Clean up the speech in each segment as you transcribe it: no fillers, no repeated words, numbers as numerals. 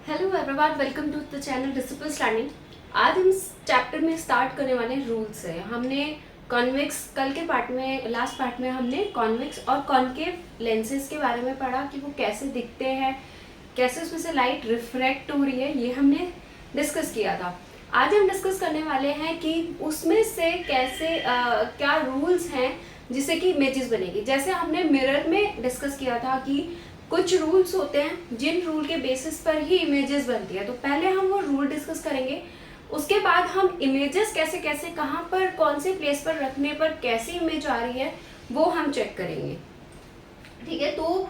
Hello everyone, welcome to the channel disciple standing. आज हम इस चैप्टर में स्टार्ट करने वाले रूल्स है। हमने कॉन्वेक्स कल के पार्ट में लास्ट पार्ट में हमने कॉन्वेक्स और कॉन्केव लेंसेज के बारे में पढ़ा कि वो कैसे दिखते हैं, कैसे उसमें से लाइट रिफ्रैक्ट हो रही है, ये हमने डिस्कस किया था। आज हम डिस्कस करने वाले हैं कि उसमें से कैसे क्या रूल्स हैं जिससे कि इमेजेस बनेगी। जैसे हमने मिरर में डिस्कस किया था कि कुछ रूल्स होते हैं जिन रूल के बेसिस पर ही इमेजेस बनती है। तो पहले हम वो रूल डिस्कस करेंगे, उसके बाद हम इमेजेस कैसे कैसे कहाँ पर कौन से प्लेस पर रखने पर कैसी इमेज आ रही है वो हम चेक करेंगे। ठीक है, तो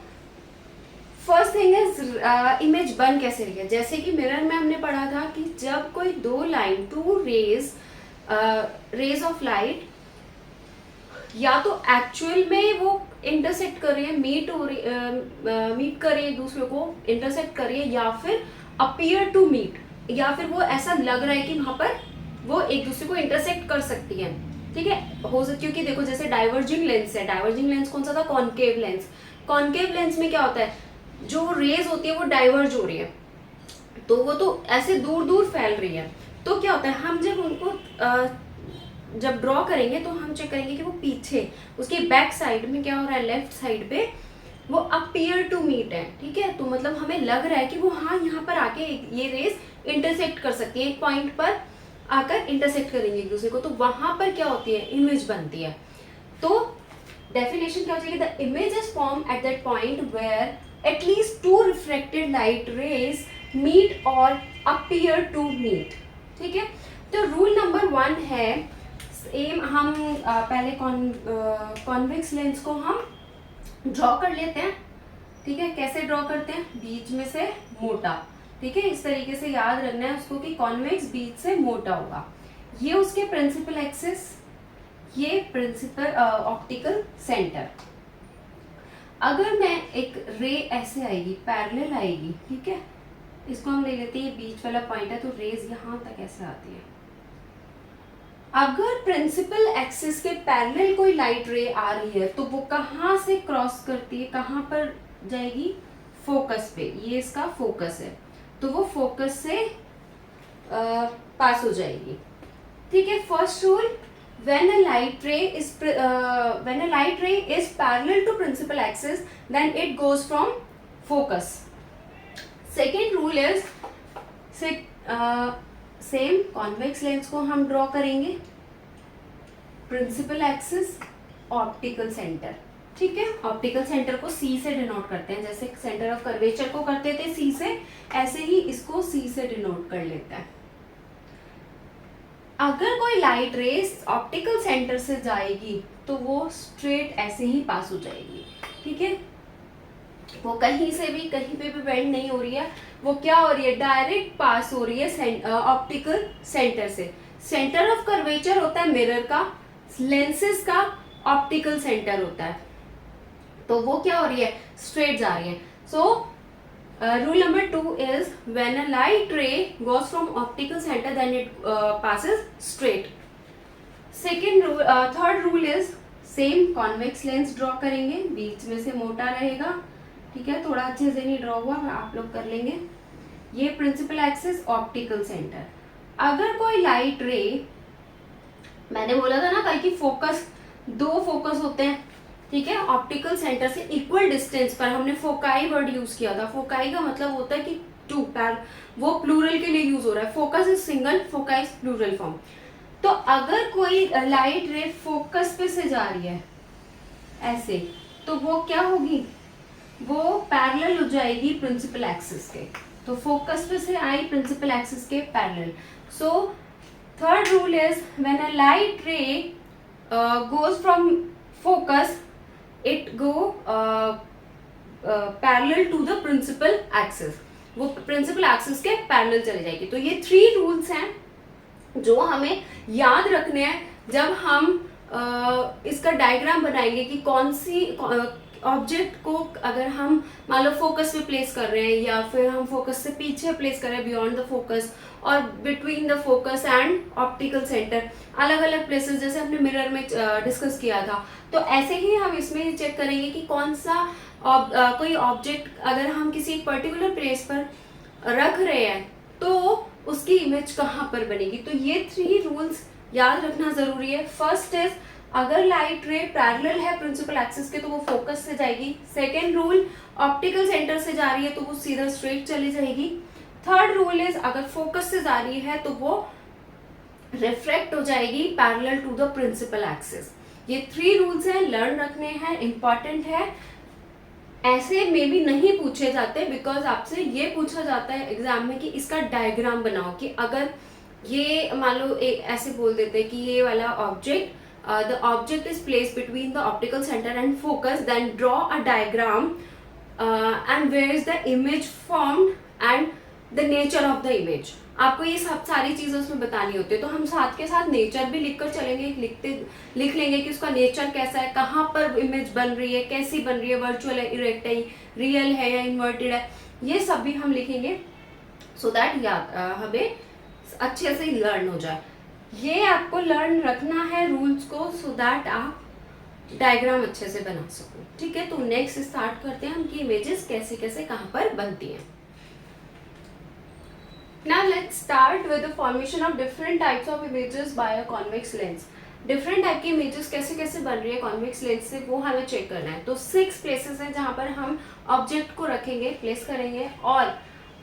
फर्स्ट थिंग इज इमेज बन कैसे रही है। जैसे कि मिरर में हमने पढ़ा था कि जब कोई टू रेज ऑफ लाइट या तो एक्चुअल में वो इंटरसेक्ट कर रही है, मीट कर रही है, दूसरे को इंटरसेक्ट कर रही है, या फिर अपीयर टू मीट, या फिर वो ऐसा लग रहा है कि वहां पर वो एक दूसरे को इंटरसेक्ट कर सकती है। ठीक है, हो सकती, क्योंकि देखो जैसे डाइवर्जिंग लेंस है, डाइवर्जिंग लेंस कौन सा था, कॉन्केव लेंस। कॉन्केव लेंस में क्या होता है, जो रेज होती है वो डाइवर्ज हो रही है, तो वो तो ऐसे दूर दूर फैल रही है। तो क्या होता है, हम जब उनको जब ड्रॉ करेंगे तो हम चेक करेंगे कि वो पीछे उसके बैक साइड में क्या हो रहा है, लेफ्ट साइड पे वो अपीयर टू मीट है। ठीक है, तो मतलब हमें लग रहा है कि वो हाँ यहाँ पर आके ये रेस इंटरसेक्ट कर सकती है, एक पॉइंट पर आकर इंटरसेक्ट करेंगे एक दूसरे को, तो वहां पर क्या होती है, इमेज बनती है। तो डेफिनेशन क्या हो जाएगी, the image is form at that point where at least two reflected light rays meet or appear to meet. ठीक है, तो रूल नंबर 1 है, सेम हम पहले कॉन्वेक्स लेंस को हम ड्रॉ कर लेते हैं। ठीक है, कैसे ड्रॉ करते हैं, बीच में से मोटा। ठीक है, इस तरीके से याद रखना है उसको कि कॉन्वेक्स बीच से मोटा होगा। ये उसके प्रिंसिपल एक्सिस, ये प्रिंसिपल ऑप्टिकल सेंटर। अगर मैं एक रे ऐसे आएगी, पैरेलल आएगी, ठीक है, इसको हम ले लेते हैं, बीच वाला पॉइंट है, तो रेज यहां तक ऐसे आती है। अगर प्रिंसिपल एक्सिस के पैरेलल कोई लाइट रे आ रही है तो वो कहाँ से क्रॉस करती है, कहाँ पर जाएगी, फोकस पे। ये इसका फोकस है, तो वो फोकस से पास हो जाएगी। ठीक है, first rule, when a light ray is parallel to principal axis then it goes from focus. Second rule is same convex lens को हम ड्रॉ करेंगे, प्रिंसिपल एक्सिस, ऑप्टिकल सेंटर। ठीक है, ऑप्टिकल सेंटर को सी से डिनोट करते हैं, जैसे सेंटर ऑफ कर्वेचर को करते थे सी से, ऐसे ही इसको सी से डिनोट कर लेता है। अगर कोई लाइट रेस ऑप्टिकल सेंटर से जाएगी तो वो स्ट्रेट ऐसे ही पास हो जाएगी। ठीक है, वो कहीं से भी कहीं पे भी बेंड नहीं हो रही है, वो क्या हो रही है, डायरेक्ट पास हो रही है ऑप्टिकल सेंटर से। सेंटर ऑफ कर्वेचर होता है मिरर का, लेंसेज का ऑप्टिकल सेंटर होता है, तो वो क्या हो रही है, स्ट्रेट जा रही है। सो rule number 2 is when a light ray goes from optical center then it passes straight. Third rule is same convex lens draw करेंगे, बीच में से मोटा रहेगा। ठीक है, थोड़ा अच्छे से नहीं ड्रॉ हुआ, आप लोग कर लेंगे। ये प्रिंसिपल एक्सिस, ऑप्टिकल सेंटर। अगर कोई लाइट रे, मैंने बोला था ना कल की फोकस, 2 फोकस होते हैं। ठीक है, ऑप्टिकल सेंटर से इक्वल डिस्टेंस पर, हमने फोकाई वर्ड यूज किया था। फोकाई का मतलब होता है कि 2 पैर, वो प्लूरल के लिए यूज हो रहा है। Focus is single, foci is plural form. तो अगर कोई लाइट रे फोकस पे से जा रही है ऐसे, तो वो क्या होगी, वो पैरेलल हो जाएगी प्रिंसिपल एक्सिस के। तो फोकस पे से आई प्रिंसिपल एक्सिस के parallel. So third rule is when a light रे goes from focus it go parallel to the principal axis, वो principal axis के parallel चले जाएगी। तो ये 3 रूल्स हैं जो हमें याद रखने हैं जब हम इसका डायग्राम बनाएंगे कि कौन सी ऑब्जेक्ट को अगर हम मान लो फोकस पे प्लेस कर रहे हैं, या फिर हम फोकस से पीछे प्लेस कर रहे हैं, बियॉन्ड द फोकस और between the focus and optical centre, अलग अलग प्लेसेस, जैसे हमने मिरर में डिस्कस किया था। तो ऐसे ही हम इसमें चेक करेंगे कि कौन सा कोई ऑब्जेक्ट अगर हम किसी पर्टिकुलर प्लेस पर रख रहे हैं तो उसकी इमेज कहाँ पर बनेगी। तो ये 3 रूल्स याद रखना जरूरी है। फर्स्ट इज, अगर लाइट रे पैरेलल है प्रिंसिपल एक्सिस के तो वो फोकस से जाएगी। सेकेंड रूल, ऑप्टिकल सेंटर से जा रही है तो वो सीधा स्ट्रेट चली जाएगी। थर्ड रूल इज, अगर फोकस से जा रही है तो वो रिफ्रैक्ट हो जाएगी parallel to the principal axis. ये 3 रूल्स हैं, लर्न रखने हैं, इंपॉर्टेंट है। ऐसे में भी नहीं पूछे जाते बिकॉज आपसे ये पूछा जाता है एग्जाम में कि इसका डायग्राम बनाओ, कि अगर ये मान लो ऐसे बोल देते कि ये वाला object, the object is place between the optical centre and focus, then draw a diagram and where is the image formed and the nature of the image. आपको ये सब सारी चीजें उसमें बतानी होती है। तो हम साथ के साथ नेचर भी लिख कर चलेंगे, लिख लेंगे कि उसका नेचर कैसा है, कहाँ पर इमेज बन रही है, कैसी बन रही है, वर्चुअल है, इरेक्ट है, रियल है या इन्वर्टेड है, ये सब भी हम लिखेंगे सो दैट याद हमें अच्छे से लर्न हो जाए। ये आपको लर्न रखना है रूल्स को सो दैट आप डायग्राम अच्छे से बना सको। ठीक है, तो नेक्स्ट स्टार्ट करते हैं हम कि इमेजेस कैसे कैसे कहाँ पर बनती हैं। Now let's start with the formation of different types of images by a convex lens. Different type की इमेजेस कैसे कैसे बन रही है कॉन्वेक्स लेंस से, वो हमें चेक करना है। तो 6 प्लेसेस हैं जहाँ पर हम ऑब्जेक्ट को रखेंगे, प्लेस करेंगे, और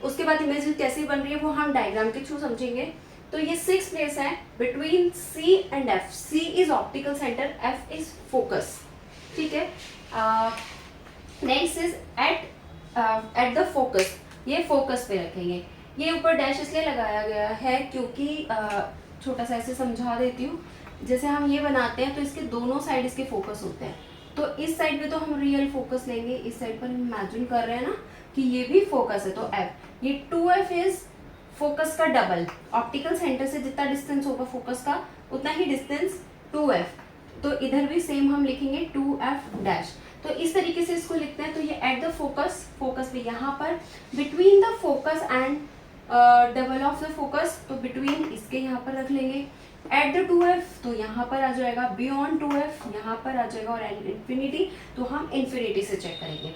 उसके बाद इमेज कैसे बन रही है वो हम डायग्राम के थ्रू समझेंगे। तो ये 6 प्लेस है between C and F। C is optical centre, F is focus. ठीक है, next is at the focus, ये फोकस पे रखेंगे। ये ऊपर डैश इसलिए लगाया गया है क्योंकि छोटा सा ऐसे समझा देती हूँ। जैसे हम ये बनाते हैं तो इसके दोनों साइड इसके फोकस होते हैं। तो इस साइड पे तो हम रियल फोकस लेंगे, इस साइड पर हम इमेजिन कर रहे हैं ना कि ये भी फोकस है। तो F, ये 2F इज फोकस का डबल। ऑप्टिकल सेंटर से जितना डिस्टेंस होगा फोकस का उतना ही डिस्टेंस 2F। तो इधर भी सेम हम लिखेंगे 2F डैश। तो इस तरीके से इसको लिखते हैं। तो ये एट द फोकस, फोकस भी यहाँ पर, between the focus and double of the focus, तो बिटवीन इसके यहाँ पर रख लेंगे। एट द 2F तो यहाँ पर आ जाएगा, बियॉन्ड 2F यहाँ पर आ जाएगा, और इन्फिनिटी तो हम इन्फिनिटी से चेक करेंगे।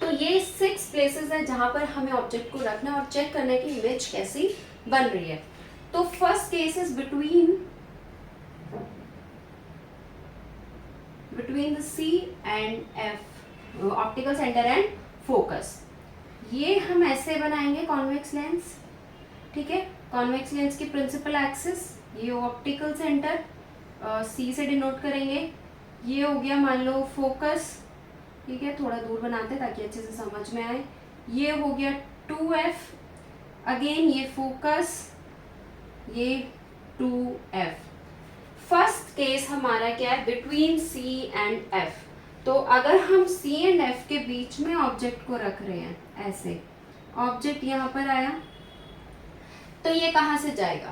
तो ये 6 प्लेसेस है जहाँ पर हमें ऑब्जेक्ट को रखना और चेक करना है कि इमेज कैसी बन रही है। तो first case is between the C and F, optical centre and focus. ये हम ऐसे बनाएंगे कॉन्वेक्स लेंस। ठीक है, कॉन्वेक्स लेंस की प्रिंसिपल एक्सिस, ये ऑप्टिकल सेंटर C से डिनोट करेंगे। ये हो गया मान लो फोकस। ठीक है, थोड़ा दूर बनाते हैं ताकि अच्छे से समझ में आए। ये हो गया 2F, अगेन ये फोकस, ये 2F। फर्स्ट केस हमारा क्या है, बिटवीन C एंड F। तो अगर हम C एंड F के बीच में ऑब्जेक्ट को रख रहे हैं, ऐसे ऑब्जेक्ट यहाँ पर आया तो ये कहाँ से जाएगा,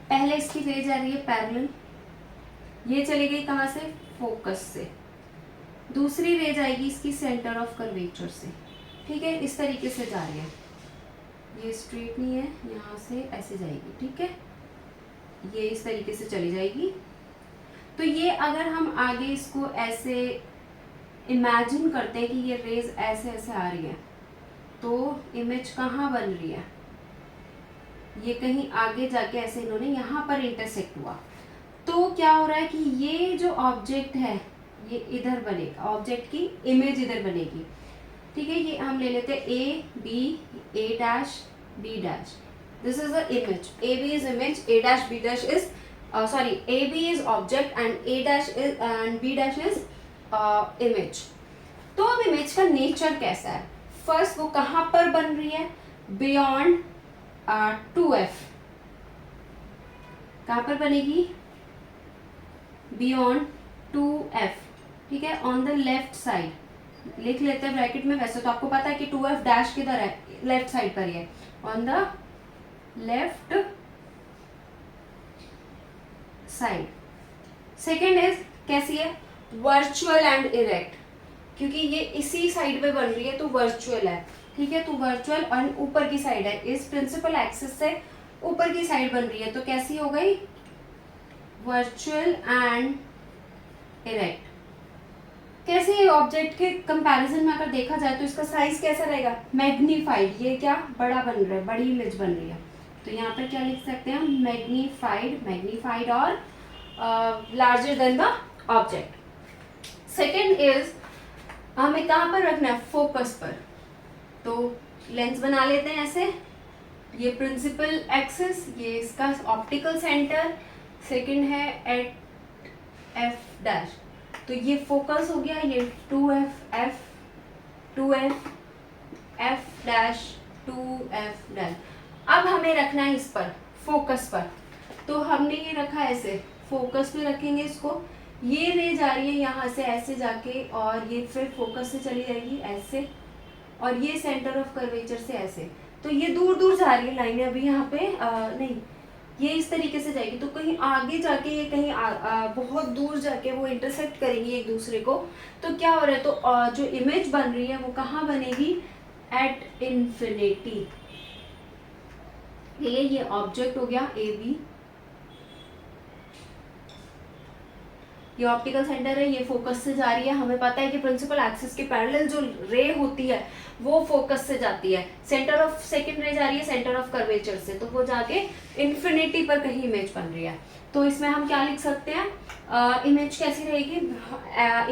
पहले इसकी रे जा रही है पैरेलल, ये चली गई कहाँ से, फोकस से। दूसरी रे जाएगी इसकी सेंटर ऑफ कर्वेचर से। ठीक है, इस तरीके से जा रही है, ये स्ट्रेट नहीं है, यहाँ से ऐसे जाएगी। ठीक है, ये इस तरीके से चली जाएगी। तो ये अगर हम आगे इसको ऐसे इमेजिन करते हैं कि ये रेज ऐसे ऐसे आ रही है, तो इमेज कहाँ बन रही है, ये कहीं आगे जाके ऐसे इन्होंने यहाँ पर इंटरसेक्ट हुआ। तो क्या हो रहा है कि ये जो ऑब्जेक्ट है ये इधर बनेगा, ऑब्जेक्ट की इमेज इधर बनेगी। ठीक है, ये हम ले लेते हैं A B, A dash B dash, this is the image, A B is image, A dash B dash is A B is object and A dash is and B dash is image। तो अब image का nature कैसा है, first वो कहाँ पर बन रही है, बियॉन्ड 2F। कहाँ पर बनेगी, बियॉन्ड 2F। ठीक है, ऑन द लेफ्ट साइड लिख लेते हैं ब्रैकेट में। वैसे तो आपको पता है कि 2F डैश किधर है, लेफ्ट साइड पर ही है, on the left side. Second is कैसी है, वर्चुअल एंड इरेक्ट, क्योंकि ये इसी साइड पे बन रही है तो वर्चुअल है। ठीक है, तो वर्चुअल और ऊपर की साइड है, इस प्रिंसिपल एक्सिस से ऊपर की साइड बन रही है, तो कैसी हो गई, वर्चुअल एंड इरेक्ट। कैसे ऑब्जेक्ट के कंपैरिजन में अगर देखा जाए तो इसका साइज कैसा रहेगा, मैग्नीफाइड, ये क्या बड़ा बन रहा है, बड़ी इमेज बन रही है, तो यहाँ पर क्या लिख सकते हैं हम, मैग्नीफाइड, मैग्नीफाइड और larger than the object. Second is हमें कहाँ पर रखना है, फोकस पर, तो लेंस बना लेते हैं ऐसे, ये प्रिंसिपल एक्सिस, ये इसका ऑप्टिकल सेंटर, सेकंड है एट एफ डैश, तो ये फोकस हो गया, ये 2f f 2f f dash 2f dash. अब हमें रखना है इस पर, फोकस पर, तो हमने ये रखा ऐसे, फोकस पे रखेंगे इसको, ये रे जा रही है यहाँ से ऐसे जाके और ये फिर फोकस से चली जाएगी ऐसे, और ये सेंटर ऑफ कर्वेचर से ऐसे, तो ये दूर दूर जा रही है लाइनें अभी यहाँ पे नहीं, ये इस तरीके से जाएगी, तो कहीं आगे जाके ये कहीं बहुत दूर जाके वो इंटरसेक्ट करेंगी एक दूसरे को, तो क्या हो रहा है, तो जो इमेज बन रही है वो कहाँ बनेगी, एट इन्फिनिटी। ये ऑब्जेक्ट हो गया ए बी, ये ऑप्टिकल सेंटर है, ये फोकस से जा रही है, हमें पता है कि प्रिंसिपल एक्सिस के पैरेलल जो रे होती है वो फोकस से जाती है, सेंटर ऑफ सेकंड रे जा रही है सेंटर ऑफ कर्वेचर से, तो वो जाके इन्फिनिटी पर कहीं इमेज बन रही है, तो इसमें हम क्या लिख सकते हैं, इमेज कैसी रहेगी,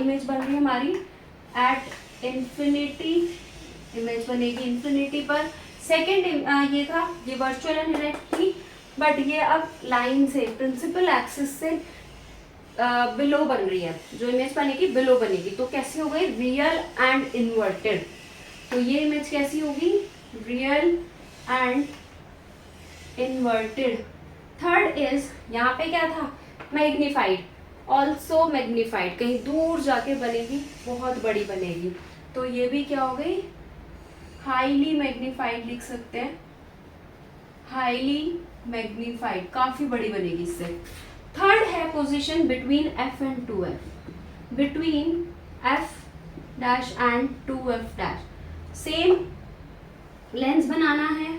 इमेज बन रही है हमारी एट इन्फिनिटी, इमेज बनेगी इन्फिनिटी पर। सेकेंड ये था, ये वर्चुअल एंड डायरेक्ट थी, बट ये अब लाइन से प्रिंसिपल एक्सिस से बिलो बन रही है, जो इमेज बनेगी बिलो बनेगी, तो कैसी हो गई, रियल एंड इन्वर्टेड, तो ये इमेज कैसी होगी, real and inverted. Third is यहाँ पे क्या था, मैग्नीफाइड, ऑल्सो मैग्नीफाइड, कहीं दूर जाके बनेगी, बहुत बड़ी बनेगी, तो ये भी क्या हो गई, हाईली मैग्नीफाइड लिख सकते हैं, हाईली मैग्नीफाइड, काफी बड़ी बनेगी इससे। थर्ड है position between f and 2f, between f dash and 2f dash, same lens बनाना है,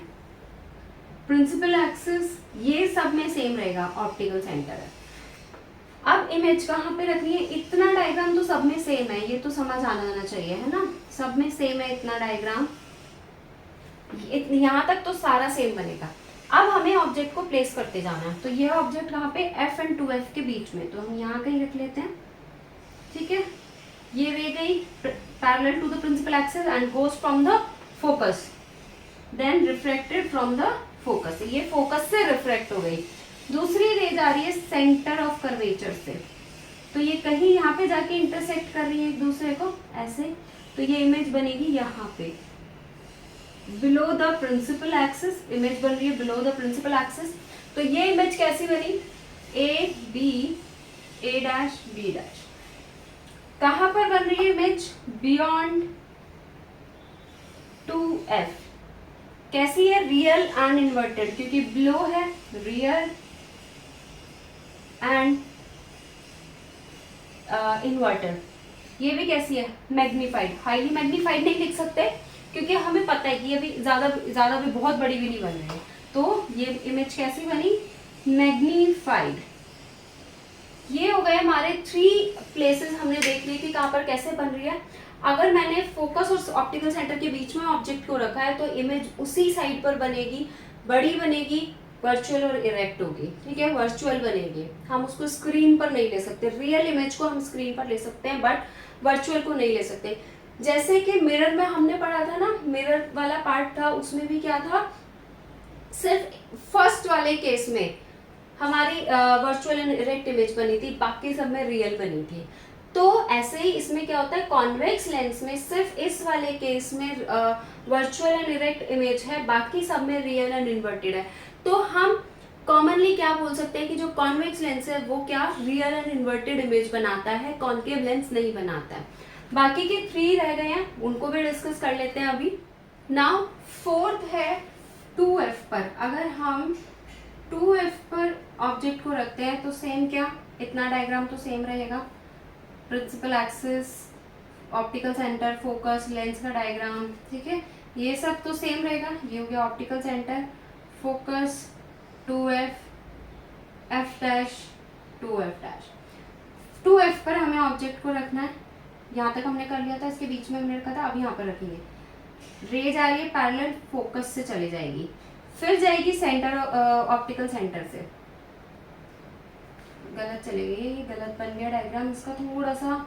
प्रिंसिपल एक्सिस ये सब में सेम रहेगा, ऑप्टिकल सेंटर है। अब इमेज कहाँ पे रखनी है, इतना डायग्राम तो सब में सेम है, ये तो समझ आना चाहिए है ना, सब में सेम है इतना डायग्राम, यहाँ तक तो सारा सेम बनेगा। अब हमें ऑब्जेक्ट को प्लेस करते जाना है, तो ये ऑब्जेक्ट कहाँ पे, f एंड 2f के बीच में, तो हम यहाँ कहीं रख लेते हैं, ठीक है, ये रे गई parallel to the principal axis and goes from the focus, then refracted from the focus, ये फोकस से रिफ्रेक्ट हो गई, दूसरी रे जा रही है सेंटर ऑफ कर्वेचर से, तो ये कहीं यहाँ पे जाके इंटरसेक्ट कर रही है एक दूसरे को ऐसे, तो ये इमेज बनेगी यहाँ पे below the principal axis, image बन रही है बिलो द प्रिंसिपल एक्सिस, तो ये इमेज कैसी बनी, A B, A dash B dash, कहां पर बन रही है इमेज, बियॉन्ड 2f, कैसी है, रियल एंड इन्वर्टेड, क्योंकि बिलो है रियल एंड इन्वर्टेड, ये भी कैसी है, मैग्नीफाइड, हाईली मैग्नीफाइड नहीं लिख सकते क्योंकि हमें पता है कि ये भी ज्यादा भी बहुत बड़ी भी नहीं बन रही है, तो ये इमेज कैसी बनी, मैग्नीफाइड। ये हो गए हमारे 3 प्लेसेस हमने देख ली थी कहाँ पर कैसे बन रही है। अगर मैंने फोकस और ऑप्टिकल सेंटर के बीच में ऑब्जेक्ट को रखा है तो इमेज उसी साइड पर बनेगी, बड़ी बनेगी, वर्चुअल और इरेक्ट होगी, ठीक है, वर्चुअल बनेगी, हम उसको स्क्रीन पर नहीं ले सकते, रियल इमेज को हम स्क्रीन पर ले सकते हैं बट वर्चुअल को नहीं ले सकते। जैसे कि मिरर में हमने पढ़ा था ना, मिरर वाला पार्ट था, उसमें भी क्या था, सिर्फ फर्स्ट वाले केस में हमारी वर्चुअल एंड इरेक्ट इमेज बनी थी, बाकी सब में रियल बनी थी। तो ऐसे ही इसमें क्या होता है, कॉन्वेक्स लेंस में सिर्फ इस वाले केस में वर्चुअल एंड इरेक्ट इमेज है, बाकी सब में रियल एंड इन्वर्टेड है। तो हम कॉमनली क्या बोल सकते हैं कि जो कॉन्वेक्स लेंस है वो क्या रियल एंड इन्वर्टेड इमेज बनाता है, कॉन्केव लेंस नहीं बनाता है। बाकी के 3 रह गए हैं, उनको भी डिस्कस कर लेते हैं अभी। नाउ फोर्थ है 2f पर, अगर हम 2f पर ऑब्जेक्ट को रखते हैं तो सेम क्या, इतना डायग्राम तो सेम रहेगा, principal axis, optical centre, focus, lens का डायग्राम, ठीक है, ये सब तो सेम रहेगा। ये हो गया optical centre, focus, 2f, f dash, 2f dash. 2f पर हमें ऑब्जेक्ट को रखना है, यहाँ तक हमने कर लिया था, इसके बीच में हमने रखा था, अब यहाँ पर रखेंगे। रे जा रही है पैरेलल फोकस से चली जाएगी, फिर जाएगी सेंटर ऑप्टिकल सेंटर से। गलत चले गई, ये गलत बन गया डायग्राम इसका थोड़ा सा।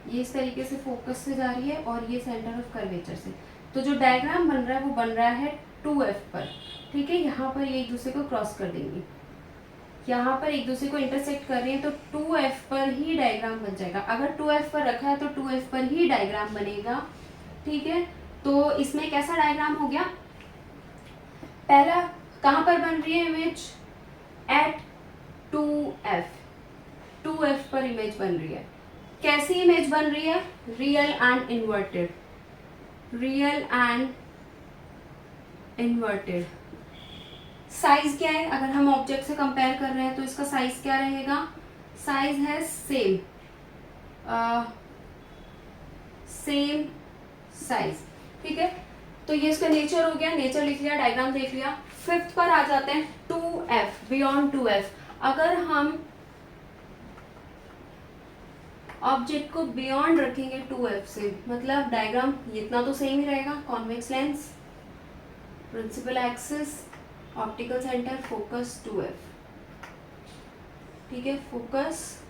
ये इस तरीके से फोकस से जा रही है और ये सेंटर ऑफ कर्वेचर से। तो जो डायग्राम बन रहा है वो बन रहा है 2F पर, ठीक है। यहाँ पर ये एक दूसरे को क्रॉस कर देंगे, यहाँ पर एक दूसरे को इंटरसेक्ट कर रहे हैं, तो 2F पर ही डायग्राम बन जाएगा। अगर 2F पर रखा है तो 2F पर ही डायग्राम बनेगा, ठीक है। तो इसमें कैसा डायग्राम हो गया, पहला कहाँ पर बन रही है इमेज, एट 2F पर इमेज बन रही है। कैसी इमेज बन रही है, real and inverted, real and inverted. Size क्या है, अगर हम ऑब्जेक्ट से कंपेयर कर रहे हैं तो इसका साइज क्या रहेगा, साइज है सेम, सेम साइज, ठीक है। तो ये इसका नेचर हो गया, नेचर लिख लिया, डायग्राम देख लिया। फिफ्थ पर आ जाते हैं 2F, बियॉन्ड 2F। अगर हम ऑब्जेक्ट को बियॉन्ड रखेंगे 2F से, मतलब डायग्राम इतना तो सेम ही रहेगा, convex lens, principal axis, optical centre, focus 2F, ठीक है, फोकस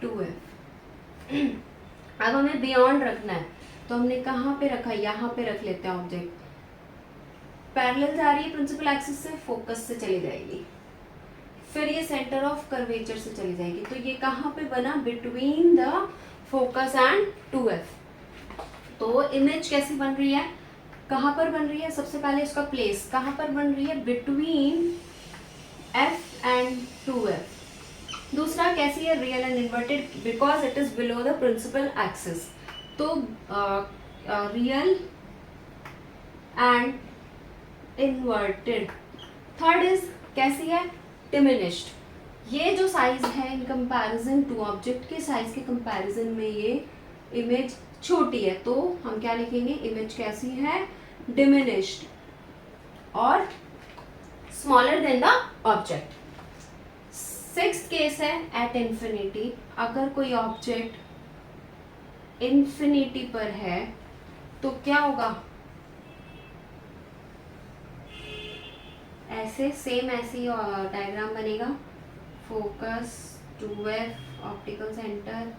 2F। अब हमें बियॉन्ड रखना है, तो हमने कहाँ पे रखा, यहाँ पे रख लेते हैं ऑब्जेक्ट। पैरेलल जा रही है प्रिंसिपल एक्सिस से, फोकस से चली जाएगी, फिर ये सेंटर ऑफ कर्वेचर से चली जाएगी। तो ये कहाँ पे बना, between the focus and 2F। तो इमेज कैसी बन रही है, कहाँ पर बन रही है, सबसे पहले इसका प्लेस कहाँ पर बन रही है, बिटवीन F एंड 2F। दूसरा कैसी है, real and inverted, because it is below the principal axis. तो real and inverted. Third is कैसी है, डिमिनिश्ड। ये जो साइज है इन कंपैरिजन टू ऑब्जेक्ट के साइज के कंपैरिजन में ये इमेज छोटी है, तो हम क्या लिखेंगे, इमेज कैसी है, डिमिनिश्ड और smaller than the object. Sixth case है एट इंफिनिटी। अगर कोई ऑब्जेक्ट इंफिनिटी पर है तो क्या होगा, ऐसे सेम ऐसी डायग्राम बनेगा, focus 2F, optical centre,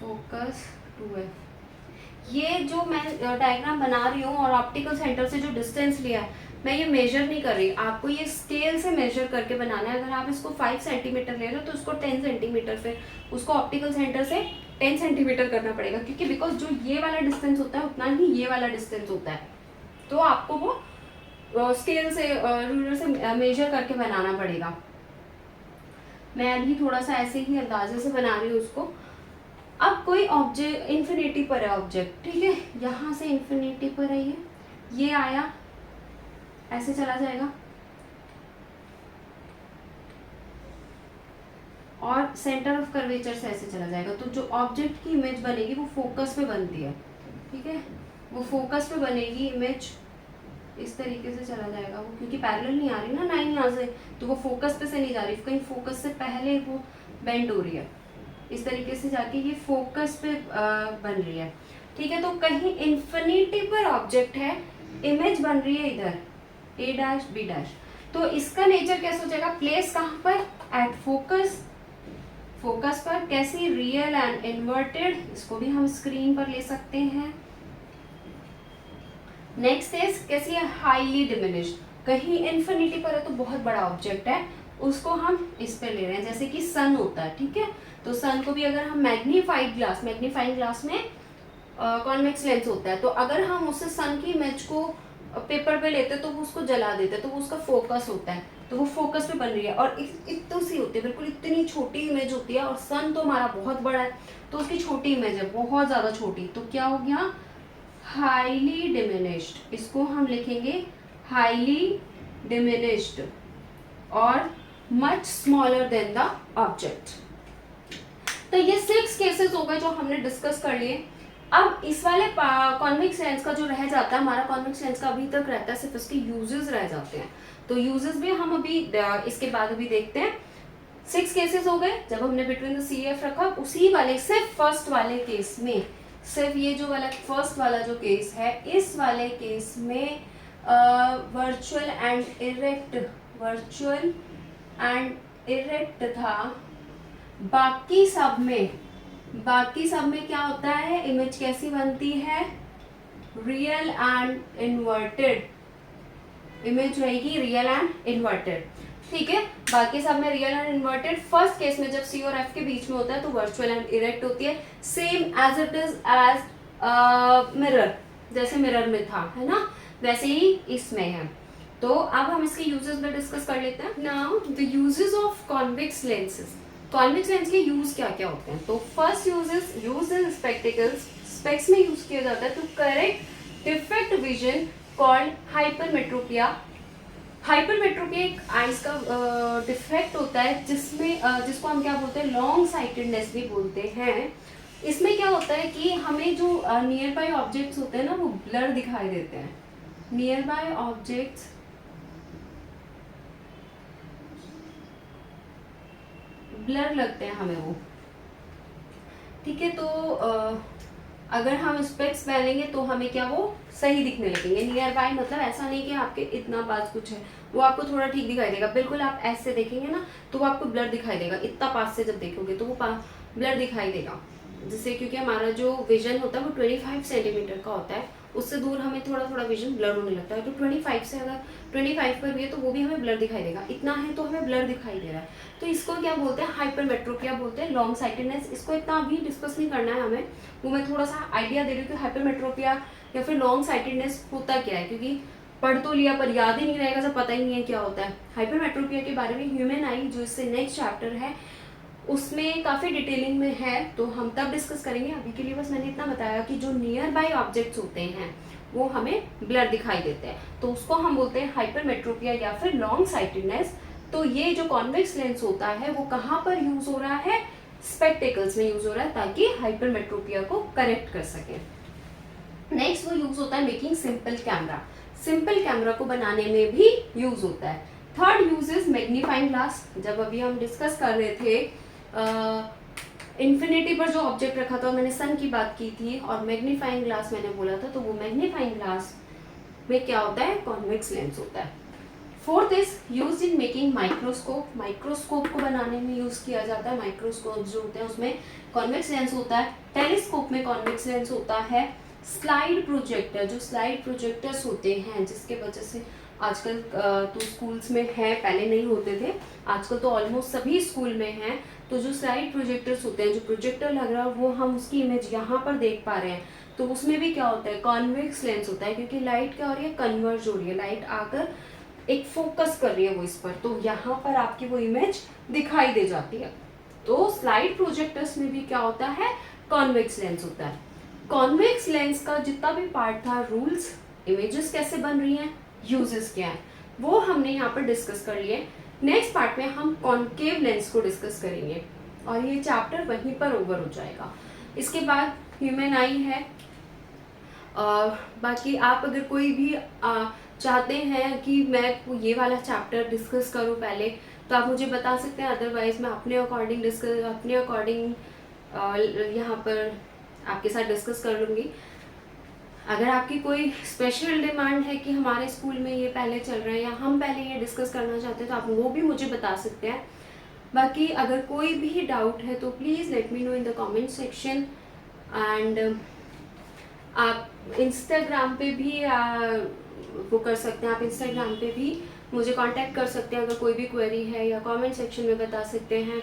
focus 2F। ये जो मैं डायग्राम बना रही हूँ और ऑप्टिकल सेंटर से जो डिस्टेंस लिया है, मैं ये मेजर नहीं कर रही, आपको ये स्केल से मेजर करके बनाना है। अगर आप इसको 5 सेंटीमीटर ले रहे हो तो उसको 10 सेंटीमीटर, फिर उसको ऑप्टिकल सेंटर से 10 सेंटीमीटर करना पड़ेगा, क्योंकि बिकॉज जो ये वाला डिस्टेंस होता है उतना ही ये वाला डिस्टेंस होता है। तो आपको वो स्केल से, रूलर से मेजर करके बनाना पड़ेगा। मैं अभी थोड़ा सा ऐसे ही अंदाजे से बना रही हूँ उसको। अब कोई ऑब्जेक्ट इन्फिनिटी पर है ऑब्जेक्ट, ठीक है, यहाँ से इन्फिनिटी पर है, ये आया, ऐसे चला जाएगा और सेंटर ऑफ कर्वेचर से ऐसे चला जाएगा। तो जो ऑब्जेक्ट की इमेज बनेगी वो फोकस पे बनती है, ठीक है, वो फोकस पे बनेगी इमेज, इस तरीके से चला जाएगा वो, क्योंकि पैरेलल नहीं आ रही ना लाइन यहाँ से, तो वो फोकस पे से नहीं जा रही, कहीं फोकस से पहले वो बेंड हो रही है, इस तरीके से जाके ये फोकस पे बन रही है, ठीक है। तो कहीं इन्फिनिटी पर ऑब्जेक्ट है, इमेज बन रही है इधर A' B', तो इसका नेचर कैसे हो जाएगा, प्लेस कहाँ पर, एट फोकस, फोकस पर, कैसी, रियल एंड इन्वर्टेड, इसको भी हम स्क्रीन पर ले सकते हैं। नेक्स्ट इज कैसी है, हाईली डिमिनिश्ड। कहीं इन्फिनिटी पर है तो बहुत बड़ा ऑब्जेक्ट है, उसको हम इस पे ले रहे हैं, जैसे कि सन होता है, ठीक है। तो सन को भी अगर हम मैग्नीफाइंग ग्लास में कॉन्वेक्स लेंस होता है, तो अगर हम उससे सन की इमेज को पेपर पे लेते तो वो उसको जला देते, तो वो उसका फोकस होता है, तो वो फोकस पे बन रही है, और इतनी सी होती है, बिल्कुल इतनी छोटी इमेज होती है, और सन तो हमारा बहुत बड़ा है तो उसकी छोटी इमेज है, बहुत ज्यादा छोटी, तो क्या हो गया, हाईली डिमिनिश्ड। इसको हम लिखेंगे हाईली डिमिनिश्ड और much smaller than the object. तो ये 6 केसेस हो गए जो हमने डिस्कस कर लिए। अब इस वाले कॉन्वेक्स लेंस का जो रह जाता है, हमारा कॉन्वेक्स लेंस का अभी तक रहता है, सिर्फ इसके यूजेस रह जाते हैं। तो यूजेस भी हम अभी इसके बाद अभी देखते हैं। 6 केसेस हो गए जब हमने बिटवीन द सी एफ रखा। उसी वाले सिर्फ फर्स्ट वाले केस में, सिर्फ ये जो वाला फर्स्ट वाला जो केस है, इस वाले केस में वर्चुअल एंड इरेक्ट था। बाकी सब में क्या होता है, इमेज कैसी बनती है, रियल एंड इन्वर्टेड इमेज रहेगी, रियल एंड इन्वर्टेड। ठीक है, बाकी सब में real and inverted. First case में जब सी और एफ के बीच में होता है तो वर्चुअल एंड इरेक्ट होती है, same as it is as mirror, जैसे मिरर में था, है ना, वैसे ही इसमें है। तो अब हम इसके यूजेस में डिस्कस कर लेते हैं। Now the uses of convex lenses. Convex lens के यूज क्या क्या होते हैं? तो first use in spectacles, specs में यूज किया जाता है to correct defect vision called hypermetropia. Hypermetropia एक आइज का डिफेक्ट होता है जिसमें जिसको हम क्या बोलते हैं, लॉन्ग साइटेडनेस भी बोलते हैं। इसमें क्या होता है कि हमें जो नियर बाय ऑब्जेक्ट्स होते हैं ना, वो ब्लर दिखाई देते हैं। नियर बाय ऑब्जेक्ट्स ब्लर लगते हैं हमें वो। ठीक है, तो अगर हम स्पेक्स पहनेंगे तो हमें क्या वो सही दिखने लगेंगे। नियर बाय मतलब ऐसा नहीं कि आपके इतना पास कुछ है, वो आपको थोड़ा ठीक दिखाई देगा। बिल्कुल आप ऐसे देखेंगे ना तो वो आपको ब्लर दिखाई देगा। इतना पास से जब देखोगे तो वो ब्लर दिखाई देगा, जिससे क्योंकि हमारा जो विजन होता है वो 25 सेंटीमीटर का होता है, उससे दूर हमें थोड़ा थोड़ा विजन ब्लर होने लगता है। तो 25 से अगर 25 पर भी है तो वो भी हमें ब्लर दिखाई देगा। इतना है तो हमें ब्लर दिखाई दे रहा है, तो इसको क्या बोलते हैं, हाइपरमेट्रोपिया बोलते हैं, लॉन्ग साइटेडनेस। इसको इतना अभी डिस्कस नहीं करना है हमें, वो मैं थोड़ा सा आइडिया दे रही हूँ कि हाइपरमेट्रोपिया या फिर लॉन्ग साइटेडनेस होता क्या है, क्योंकि पढ़ तो लिया पर याद ही नहीं रहेगा, सब पता ही नहीं है क्या होता है। हाइपरमेट्रोपिया के बारे में ह्यूमन आई, जो इससे नेक्स्ट चैप्टर है, उसमें काफ़ी डिटेलिंग में है, तो हम तब डिस्कस करेंगे। अभी के लिए बस मैंने इतना बताया कि जो नियर बाय ऑब्जेक्ट्स होते हैं वो हमें ब्लर दिखाई देते हैं, तो उसको हम बोलते हैं हाइपरमेट्रोपिया या फिर लॉन्ग साइटेडनेस। तो ये जो कॉन्वेक्स लेंस होता है वो कहाँ पर यूज हो रहा है, स्पेक्टिकल्स में यूज हो रहा है, ताकि हाइपरमेट्रोपिया को करेक्ट कर सके। नेक्स्ट वो यूज होता है making simple camera. Simple camera को बनाने में भी यूज होता है। Third use is magnifying glass. जब अभी हम डिस्कस कर रहे थे इन्फिनिटी पर जो ऑब्जेक्ट रखा था, मैंने सन की बात की थी और मैग्नीफाइंग ग्लास मैंने बोला था, तो वो मैग्नीफाइंग ग्लास में क्या होता है, कॉन्वेक्स लेंस होता है। Fourth is use in making microscope. Microscope को बनाने में यूज किया जाता है। माइक्रोस्कोप जो होते हैं उसमें कॉन्वेक्स लेंस होता है। टेलीस्कोप में कॉन्वेक्स लेंस होता है। स्लाइड प्रोजेक्टर, जो स्लाइड प्रोजेक्टर्स होते हैं, जिसके वजह से आजकल तो स्कूल्स में है, पहले नहीं होते थे, आजकल तो ऑलमोस्ट सभी स्कूल में हैं। तो जो स्लाइड प्रोजेक्टर्स होते हैं, जो प्रोजेक्टर लग रहा है वो हम उसकी इमेज यहाँ पर देख पा रहे हैं, तो उसमें भी क्या होता है, कॉन्वेक्स लेंस होता है, क्योंकि लाइट क्या हो रही है, कन्वर्ज हो रही है, लाइट आकर एक फोकस कर रही है वो इस पर, तो यहाँ पर आपकी वो इमेज दिखाई दे जाती है। तो स्लाइड प्रोजेक्टर्स में भी क्या होता है, कॉन्वेक्स लेंस होता है। कॉन्वेक्स लेंस का जितना भी पार्ट था, रूल्स, इमेजेस कैसे बन रही हैं, यूजेस क्या है, वो हमने यहाँ पर डिस्कस कर लिए। नेक्स्ट पार्ट में हम कॉन्केव लेंस को डिस्कस करेंगे और ये चैप्टर वहीं पर ओवर हो जाएगा। इसके बाद ह्यूमन आई है। बाकी आप अगर कोई भी चाहते हैं कि मैं ये वाला चैप्टर डिस्कस करूं पहले, तो आप मुझे बता सकते हैं, अदरवाइज मैं अपने अकॉर्डिंग यहाँ पर आपके साथ डिस्कस कर लूँगी। अगर आपकी कोई स्पेशल डिमांड है कि हमारे स्कूल में ये पहले चल रहा है या हम पहले ये डिस्कस करना चाहते हैं, तो आप वो भी मुझे बता सकते हैं। बाकी अगर कोई भी डाउट है तो please let me know in the comment section. And आप इंस्टाग्राम पे भी वो कर सकते हैं, आप इंस्टाग्राम पे भी मुझे कांटेक्ट कर सकते हैं अगर कोई भी क्वेरी है, या कमेंट सेक्शन में बता सकते हैं,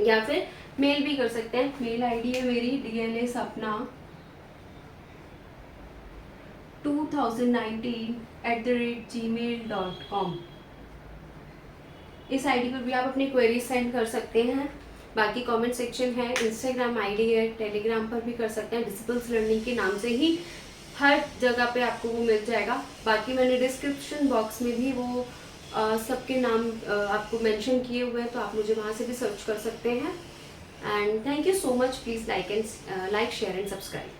या फिर मेल भी कर सकते हैं। मेल आईडी है मेरी dlasapna2019@gmail.com। इस आईडी पर भी आप अपनी क्वेरी सेंड कर सकते हैं। बाकी कमेंट सेक्शन है, इंस्टाग्राम आईडी है, टेलीग्राम पर भी कर सकते हैं, डिसिपल्स लर्निंग के नाम से ही हर जगह पे आपको वो मिल जाएगा। बाकी मैंने डिस्क्रिप्शन बॉक्स में भी वो सबके नाम आपको मेंशन किए हुए हैं, तो आप मुझे वहाँ से भी सर्च कर सकते हैं। And thank you so much. Please like, share and subscribe.